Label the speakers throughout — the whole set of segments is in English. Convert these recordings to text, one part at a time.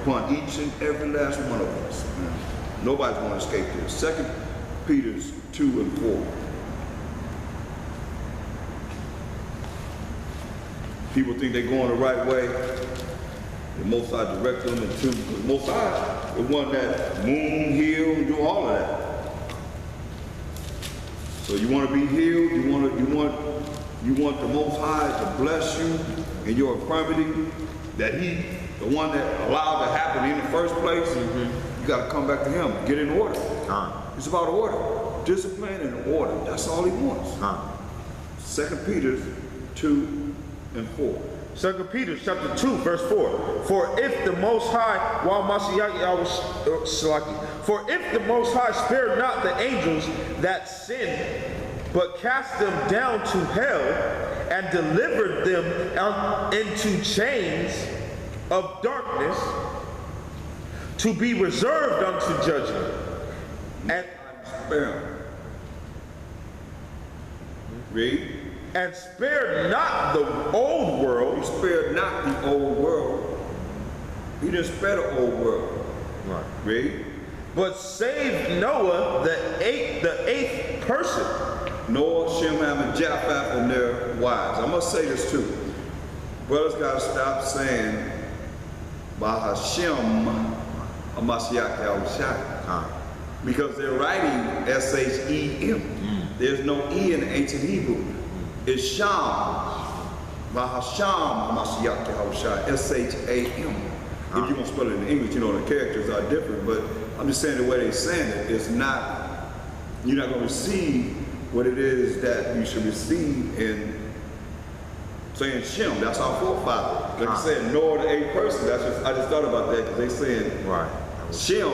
Speaker 1: upon each and every last one of us. Nobody's going to escape this. 2 Peter 2 and 4. People think they're going the right way. The Most High direct them into the Most High, the one that moon, heal, and do all of that. So you want to be healed. You want the Most High to bless you in your infirmity. That He, the one that allowed it to happen in the first place. You got to come back to Him. Get in order. It's about order, discipline, and order. That's all He wants. 2 Peter 2 and 4.
Speaker 2: 2 Peter chapter 2, verse 4. For if the Most High spared not the angels that sinned, but cast them down to hell, and delivered them into chains of darkness, to be reserved unto judgment. And
Speaker 1: read.
Speaker 2: And spared not the old world.
Speaker 1: He spared not the old world. He didn't spare the old world.
Speaker 2: Right.
Speaker 1: Read.
Speaker 2: But saved Noah, the eighth person.
Speaker 1: Noah, Shem, Ham, and Japheth and their wives. I must say this too. Brothers got to stop saying Bahashem Hamashiach Yahushua. Because they're writing S-H-E-M. There's no E in ancient Hebrew. It's Sham. Bahasham Hamashiach Yahushua. S-H-A-M. If you want to spell it in English, you know the characters are different, but I'm just saying the way they're saying it is not, you're not going to receive what it is that you should receive in saying Shem. That's our forefather. Like I said, Noah, the eighth person. I just thought about that because they saying Shem,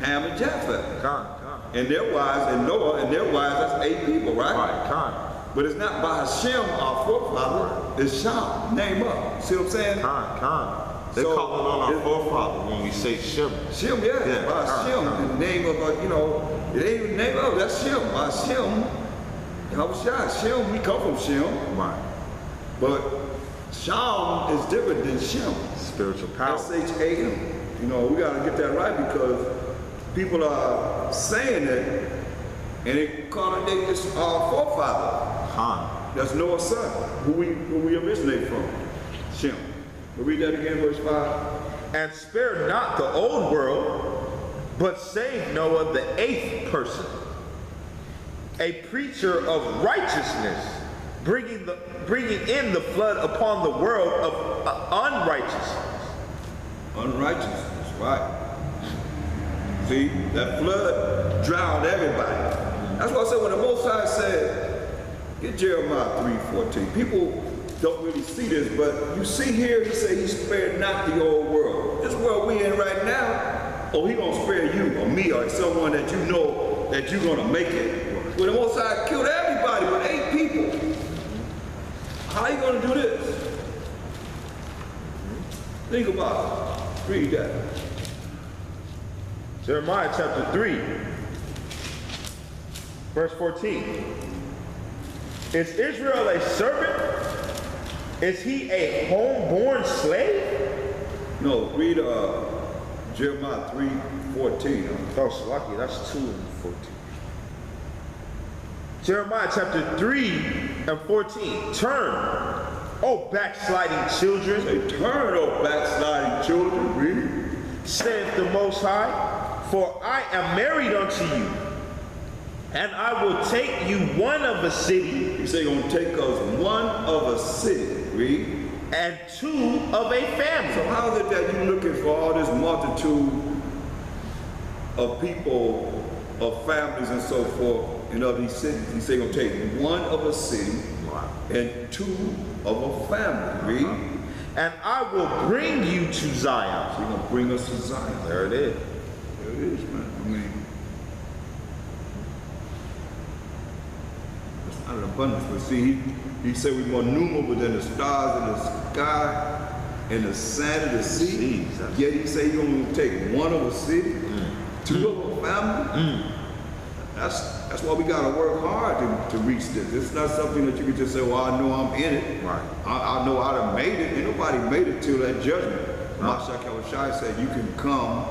Speaker 1: Ham, and Japheth. And their wives, and Noah and their wives, that's 8 people, right? But it's not by Hashem, our forefather, it's Shem. Name up. See what I'm saying?
Speaker 3: They call it on our forefather when we say Shem.
Speaker 1: Shem, yeah. By Shem, in the name of, it ain't even the name of, that's Shem. By Shem, Shem, we come from Shem.
Speaker 3: Right.
Speaker 1: But Shem is different than Shem.
Speaker 3: Spiritual power.
Speaker 1: S-H-A-M. You know, we got to get that right because people are saying it and they call it our forefather. That's Noah's son, who we originate from. Shem. We'll read that again, verse 5.
Speaker 2: And spared not the old world, but saved Noah, the 8th person, a preacher of righteousness, bringing in the flood upon the world of unrighteousness.
Speaker 1: Unrighteousness, right. See, that flood drowned everybody. That's why I said when the Most High said, get Jeremiah 3:14. People don't really see this, but you see here, he said he spared not the old world. This world we in right now, He gonna spare you or me or someone that you know that you're gonna make it. When the Most High killed everybody with 8 people, how you gonna do this? Think about it. Read that.
Speaker 2: Jeremiah chapter 3, verse 14. Is Israel a servant? Is he a homeborn slave?
Speaker 1: No, read Jeremiah 3:14.
Speaker 2: Oh, Salaki, that's 2 and 14. Jeremiah chapter 3 and 14. Turn, O backsliding children.
Speaker 1: Say, turn, O backsliding children. Read.
Speaker 2: Saith the Most High, for I am married unto you, and I will take you one of a city.
Speaker 1: He said, you're going to take us one of a city. Read.
Speaker 2: And 2 of a family.
Speaker 1: So how is it that you're looking for all this multitude of people, of families and so forth in other these cities? He said, you're going to take one of a city and 2 of a family. Read.
Speaker 2: And I will bring you to Zion.
Speaker 1: So you're going to bring us to Zion.
Speaker 2: There it is.
Speaker 1: There it is, man. I mean, it's not an abundance, but see, he said we're more numerous than the stars in the sky and the sand of the sea.
Speaker 3: Jesus.
Speaker 1: Yet he said he's going to take one of a city, 2 of a family. That's why we got to work hard to reach this. It's not something that you can just say, well, I know I'm in it.
Speaker 3: Right.
Speaker 1: I know I done made it. Ain't nobody made it till that judgment. Mashiach Yahushua said you can come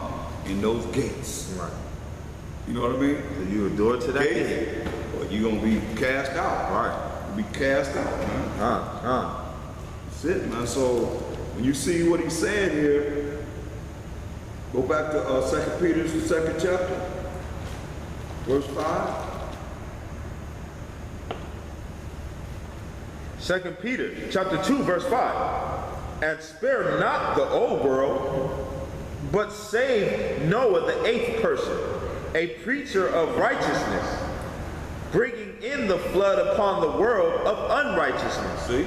Speaker 1: in those gates.
Speaker 2: Right.
Speaker 1: You know what I mean?
Speaker 2: So you endure to that
Speaker 1: Gate, or you're going to be cast out.
Speaker 2: Right.
Speaker 1: You'll be cast out, man. That's it, man. So when you see what he's saying here, go back to 2 Peter, the 2nd chapter, verse 5.
Speaker 2: 2 Peter chapter 2, verse 5. And spare not the old world, but save Noah, the eighth person, a preacher of righteousness, bringing in the flood upon the world of unrighteousness.
Speaker 1: See?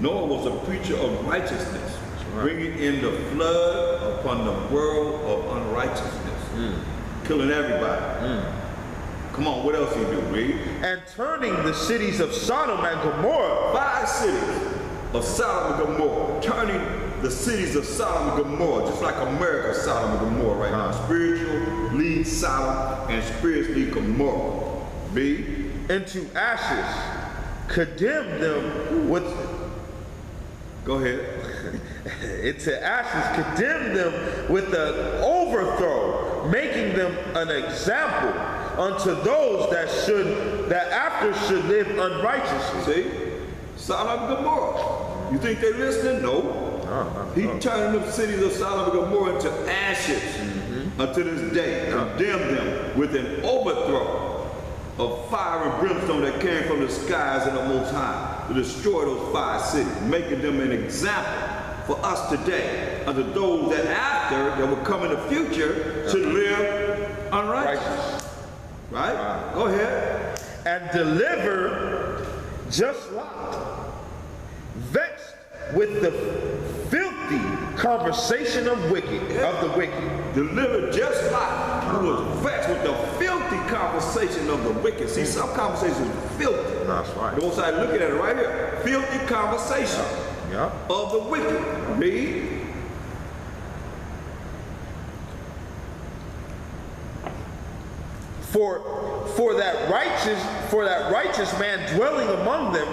Speaker 1: Noah was a preacher of righteousness, bringing in the flood upon the world of unrighteousness, killing everybody. Come on, what else he do, read?
Speaker 2: And turning the cities of Sodom and Gomorrah.
Speaker 1: 5 cities of Sodom and Gomorrah, turning the cities of Sodom and Gomorrah, just like America, Sodom and Gomorrah right now. Spiritual lead Sodom and spiritually Gomorrah. B.
Speaker 2: Into ashes, condemn them with.
Speaker 1: Go ahead.
Speaker 2: Into ashes, condemn them with the overthrow, making them an example unto those that after should live unrighteously.
Speaker 1: See? Sodom and Gomorrah. You think they listening? No. He turned the cities of Sodom and Gomorrah into ashes unto this day. Condemned them with an overthrow of fire and brimstone that came from the skies and the Most High to destroy those 5 cities, making them an example for us today unto those that after, that will come in the future, should live unrighteous. Right? Go ahead.
Speaker 2: And deliver just Lot, vexed with the filthy conversation of the wicked.
Speaker 1: Delivered just Lot, who was vexed with the filthy conversation of the wicked. See, some conversations are filthy.
Speaker 2: That's right.
Speaker 1: The most I looking at it right here. Filthy conversation of the wicked. Read.
Speaker 2: For that righteous man dwelling among them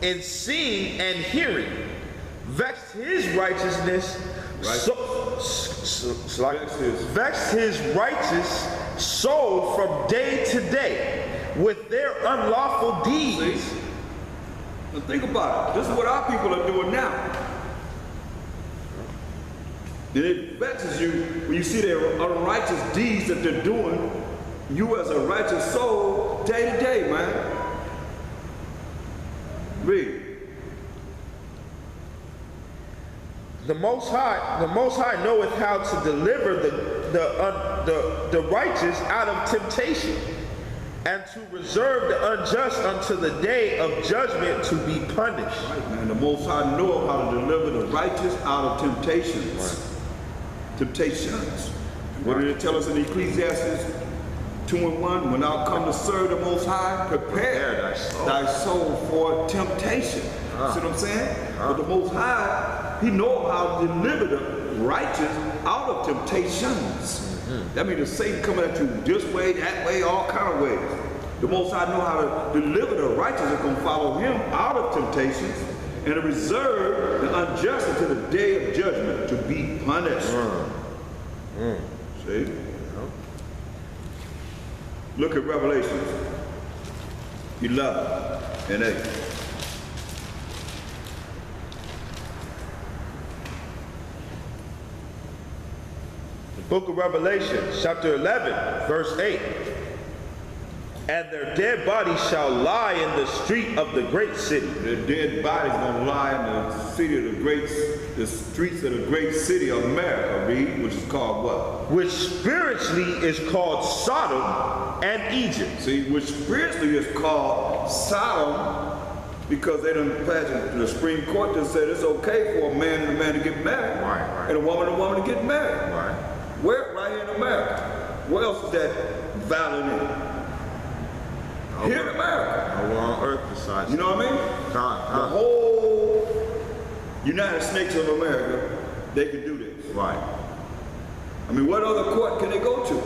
Speaker 2: in seeing and hearing, vexed his righteousness, vexed his righteous soul from day to day with their unlawful deeds.
Speaker 1: See? Now think about it. This is what our people are doing now. And it vexes you when you see their unrighteous deeds that they're doing. You as a righteous soul, day to day, man. Read.
Speaker 2: The Most High knoweth how to deliver the righteous out of temptation, and to reserve the unjust unto the day of judgment to be punished.
Speaker 1: Right, man. The Most High knoweth how to deliver the righteous out of temptations. Right. Temptations. What did it tell us in Ecclesiastes 2:1? When thou come to serve the Most High, prepare thy soul for temptation. See what I'm saying? But the Most High, He knows how to deliver the righteous out of temptations. That means Satan coming at you this way, that way, all kind of ways. The Most High know how to deliver the righteous that can follow Him out of temptations and to reserve the unjust until the day of judgment to be punished. See? Look at Revelation 11 and 8.
Speaker 2: The book of Revelation, chapter 11, verse 8. And their dead bodies shall lie in the street of the great city.
Speaker 1: Their dead bodies gonna lie in the city of the streets of the great city of America, read, which is called what?
Speaker 2: Which spiritually is called Sodom and Egypt.
Speaker 1: See, which spiritually is called Sodom, because they done passed the Supreme Court that said it's okay for a man and a man to get married, and a woman to get married.
Speaker 2: Right.
Speaker 1: Where? Right here in America. Where else is that valid in? Here in America.
Speaker 3: Nowhere on earth besides.
Speaker 1: You know what I mean? The whole United States of America, they can do this.
Speaker 3: Right.
Speaker 1: I mean, what other court can they go to?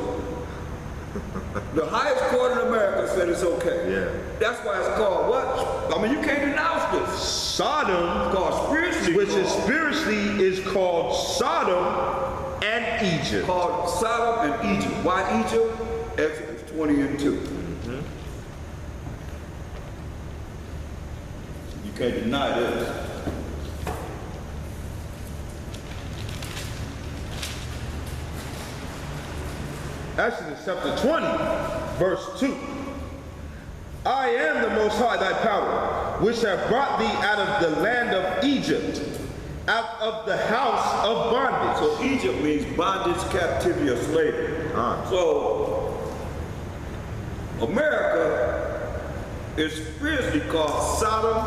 Speaker 1: The highest court in America said it's okay.
Speaker 2: Yeah.
Speaker 1: That's why it's called what? I mean, you can't denounce this.
Speaker 2: Sodom,
Speaker 1: It's called spiritually.
Speaker 2: which is spiritually is called Sodom and Egypt.
Speaker 1: Called Sodom and Egypt. Why Egypt? Exodus 20 and 2. You can't deny this.
Speaker 2: Exodus chapter 20, verse 2. I am the Most High thy power, which have brought thee out of the land of Egypt, out of the house of bondage.
Speaker 1: So Egypt means bondage, captivity, or slavery. So America is spiritually called Sodom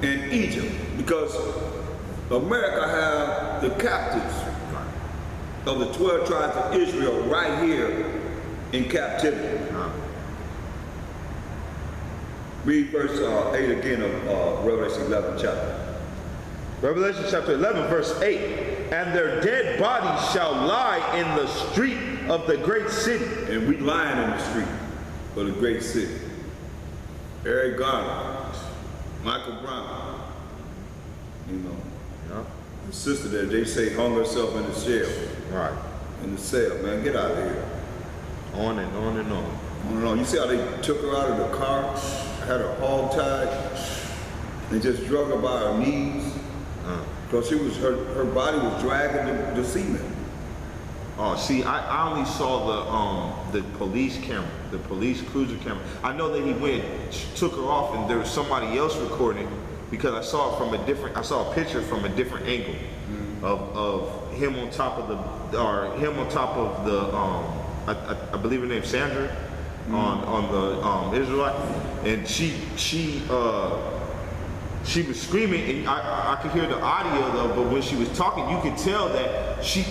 Speaker 1: and Egypt because America have the captives of the 12 tribes of Israel right here in captivity. Read verse 8 again of Revelation 11 chapter.
Speaker 2: Revelation chapter 11, verse 8. And their dead bodies shall lie in the street of the great city.
Speaker 1: And we lying in the street of the great city. Eric Garner, Michael Brown, you know, the sister that they say hung herself in the cell.
Speaker 2: Right.
Speaker 1: In the cell, man, get out of here.
Speaker 2: On and on and on.
Speaker 1: On and on. You see how they took her out of the car, had her hog tied, and just drug her by her knees? Because she was her body was dragging the cement.
Speaker 3: Oh, see, I only saw the police camera, the police cruiser camera. I know that he went, took her off, and there was somebody else recording because I saw it from a different. I saw a picture from a different angle of him on top of the I believe her name's Sandra on the Israelite, and she was screaming, and I could hear the audio though, but when she was talking, you could tell that she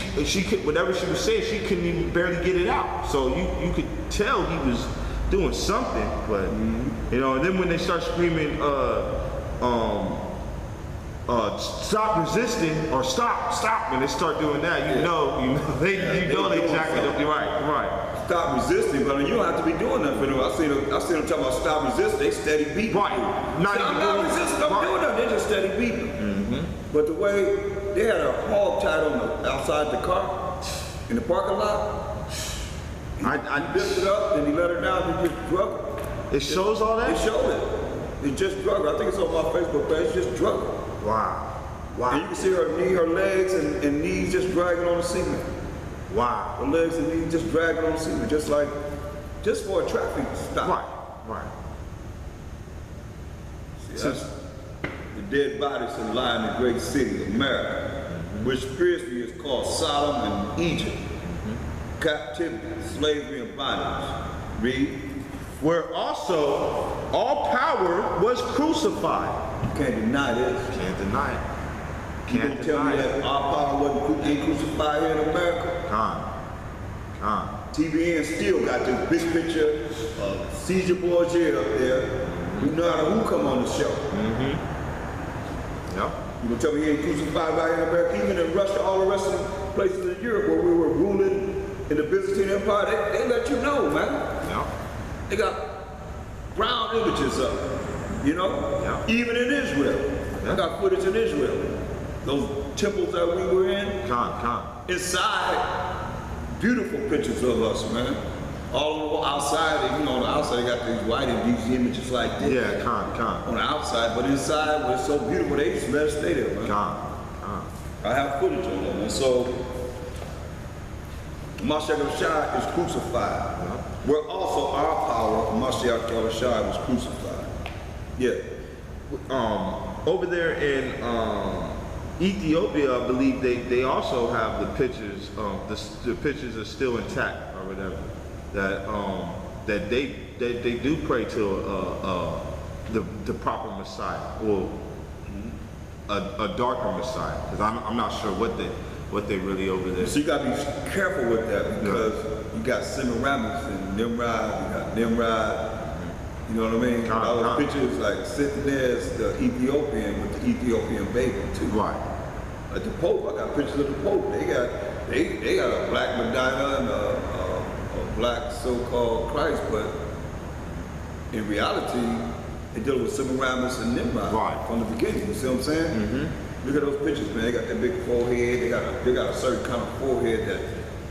Speaker 3: could, whatever she was saying, she couldn't even barely get it out. So you could tell he was doing something, but you know, and then when they start screaming, stop resisting or stop, when they start doing that, you know they exactly right.
Speaker 1: Stop resisting, but you don't have to be doing nothing for them. I seen them talking about stop resisting, they steady beating.
Speaker 2: Right.
Speaker 1: I'm not resisting, I'm doing nothing, they just steady beating. But the way they had a hog tied on outside the car, in the parking lot, he lifted up and he let her down and just drug her.
Speaker 2: It shows all that?
Speaker 1: It showed it. It just drug her. I think it's on my Facebook page, just drug her.
Speaker 2: Wow.
Speaker 1: And you can see her legs and knees just dragging on the cement.
Speaker 2: Wow.
Speaker 1: Her legs and knees just dragging on the cement, just for a traffic stop.
Speaker 2: Right.
Speaker 1: See, that's the dead bodies that lie in the great city of America, which spiritually is called Sodom and Egypt. Captivity, slavery, and bondage. Read.
Speaker 2: Where also all power was crucified.
Speaker 1: You can't deny this.
Speaker 3: Can't deny it.
Speaker 1: You gonna tell me that our power ain't crucified here in America? TBN still got this big picture of Caesar Borgia up there. We know how who come on the show.
Speaker 3: Yeah.
Speaker 1: You gonna tell me he ain't crucified right here in America? Even in Russia, all the rest of the places in Europe where we were ruling in the Byzantine Empire, they let you know, man.
Speaker 3: Yeah.
Speaker 1: They got brown images up, you know?
Speaker 3: Yeah.
Speaker 1: Even in Israel. I got footage in Israel. Those temples that we were in. Inside, beautiful pictures of us, man. All outside, you know, on the outside they got these white and these images like this.
Speaker 3: Yeah,
Speaker 1: on the outside, but inside, it's so beautiful, they just let us stay there, man. I have footage on that, man. So, Mashiach Shai is crucified. Where also our power, Mashiach Shai was crucified. Yeah.
Speaker 2: Over there in Ethiopia, I believe they also have the pictures. The pictures are still intact or whatever. That they do pray to the proper Messiah, or a darker Messiah. Because I'm not sure what they really over there.
Speaker 1: So you gotta be careful with that because you got Semiramis and Nimrod. You got Nimrod. You know what I mean? All those pictures like sitting there as the Ethiopian with the Ethiopian baby too.
Speaker 2: Right.
Speaker 1: Like the Pope, I got pictures of the Pope. They got a black Medina and a black so-called Christ, but in reality, they deal with Semiramis and Nimrod
Speaker 3: Right.
Speaker 1: from the beginning. You see what I'm saying? Mm-hmm. Look at those pictures, man. They got that big forehead. They got a certain kind of forehead that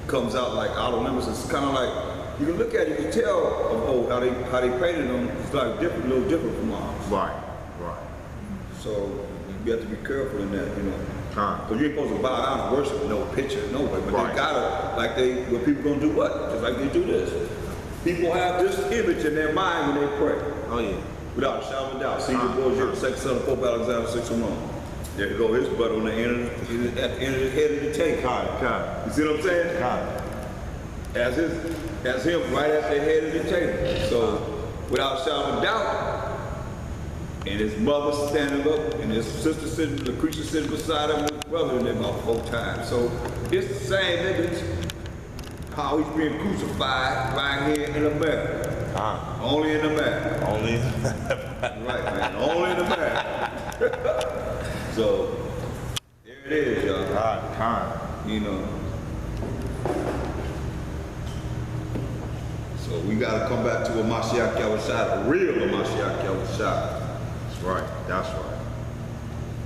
Speaker 1: comes out like outer limits. It's kind of like you can look at it, you can tell of old how they painted them. It's like different, a little different from ours.
Speaker 3: Right. Right.
Speaker 1: So you have to be careful in that, you know.
Speaker 3: Huh.
Speaker 1: Because you ain't supposed to bow down and worship no picture, no way. But
Speaker 3: Right.
Speaker 1: they gotta, well, people gonna do what? Just like they do this. People have this image in their mind when they pray.
Speaker 3: Oh yeah.
Speaker 1: Without a shadow of a doubt. Caesar Borgia, second son of Pope Alexander, 6 and 1. There you go, his butt on the end of at the end of the head of the tank.
Speaker 3: God.
Speaker 1: You see what I'm saying?
Speaker 3: God.
Speaker 1: As him right at the head of the table. So without a shadow of a doubt, and his mother standing up, and his sister sitting, the creature sitting beside him, his brother in there about 4 times. So it's the same image, how he's being crucified right here in America. Only in America.
Speaker 3: Only.
Speaker 1: Right, man. Only in America. So there it is, y'all.
Speaker 3: God.
Speaker 1: You know. So we gotta come back to a Mashiach Yahushua, a real Mashiach Yahushua.
Speaker 3: That's right. That's right.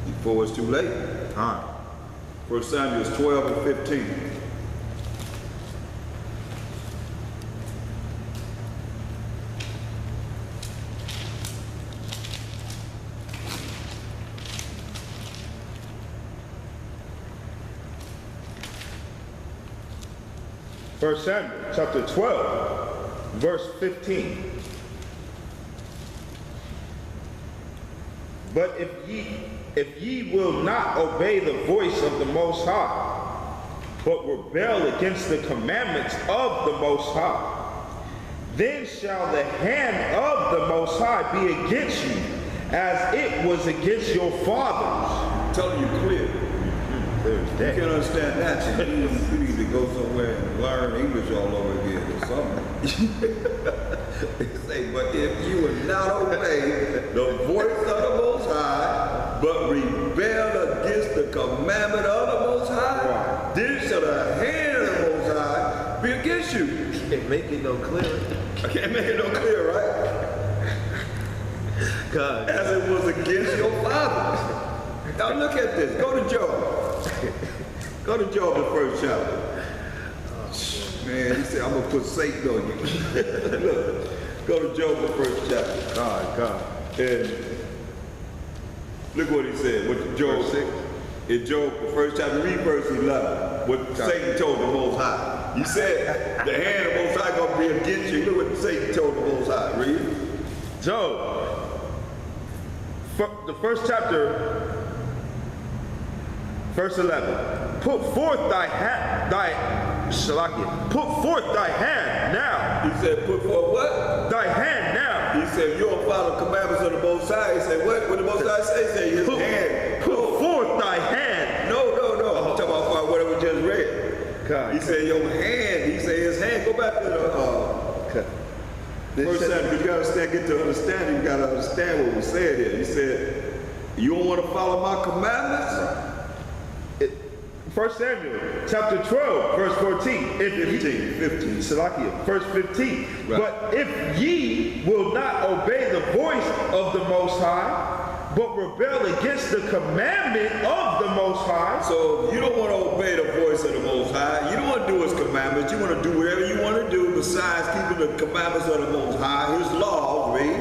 Speaker 1: Before it's too late. 1 Samuel 12 and 15.
Speaker 2: First Samuel chapter 12, verse 15. But if ye will not obey the voice of the Most High, but rebel against the commandments of the Most High, then shall the hand of the Most High be against you, as it was against your fathers.
Speaker 1: I'm telling you clear. You can't understand that. So you need to go somewhere and learn English all over again or something. They say, but if you will not obey the voice of the Most High, but rebel against the commandment of the Most High, then shall the hand of the Most High be against you.
Speaker 3: Can't make it no clearer.
Speaker 1: I can't make it no clearer, right?
Speaker 3: God.
Speaker 1: As it was against your fathers. Now look at this. Go to Job. Go to Job, the first chapter. Man, he said, I'm going to put Satan on you. Look, go to Job, the first chapter.
Speaker 3: God.
Speaker 1: And look what he said. What Job said. In Job, the first chapter, read verse 11. What Satan told the Most High. He said, the hand of the Most High going to be against you. Look what Satan told the Most High. Read.
Speaker 2: Job, the first chapter, verse 11. Put forth thy hand, put forth thy hand now.
Speaker 1: He said, put forth what?
Speaker 2: Thy hand now.
Speaker 1: He said, you don't follow commandments of the Most High. He said, what? What the Most High say? He said, his hand.
Speaker 2: Put forth thy hand.
Speaker 1: No. I'm talking about what we just read.
Speaker 2: God.
Speaker 1: He said, your hand. He said, his hand. Go back to the first time. You got to get to understanding. You got to understand what we said here. He said, you don't want to follow my commandments?
Speaker 2: 1 Samuel chapter 12, verse 14.
Speaker 1: 15.
Speaker 2: Salakia, verse 15.
Speaker 1: Right.
Speaker 2: But if ye will not obey the voice of the Most High, but rebel against the commandment of the Most High.
Speaker 1: So you don't want to obey the voice of the Most High. You don't want to do his commandments. You want to do whatever you want to do besides keeping the commandments of the Most High, his laws, read.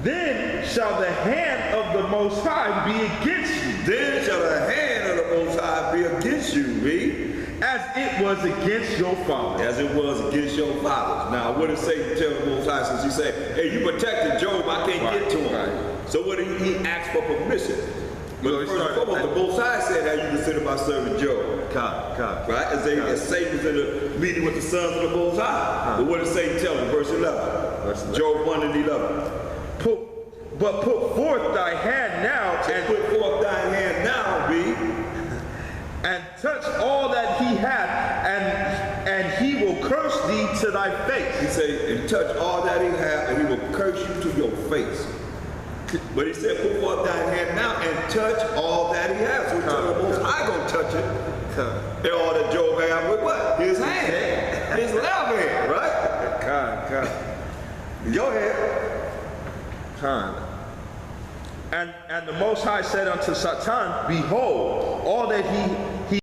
Speaker 2: Then shall the hand of the Most High be against you.
Speaker 1: Then shall the hand of the Most High be against you, read.
Speaker 2: As it was against your fathers.
Speaker 1: As it was against your fathers. Now, what did Satan tell the Most High since he said, hey, you protected Job, I can't get to him. Right. So what did he ask for permission? But first and foremost, the Most High said how you consider my servant Job.
Speaker 3: God.
Speaker 1: Right? As Satan was in the meeting with the sons of the Most High. But what did Satan tell him? Verse 11. Job 1 and 11.
Speaker 2: But put forth thy hand now,
Speaker 1: and put forth thy hand now, read,
Speaker 2: and touch all that he hath, and he will curse thee to thy face.
Speaker 1: He said, and touch all that he hath, and he will curse you to your face. But he said, put forth thy hand now and touch all that he has. So he told the Most High gonna touch it. And all that Job had with what? His hand. His left hand, right? Go ahead.
Speaker 2: Khan. And the Most High said unto Satan, behold, all that he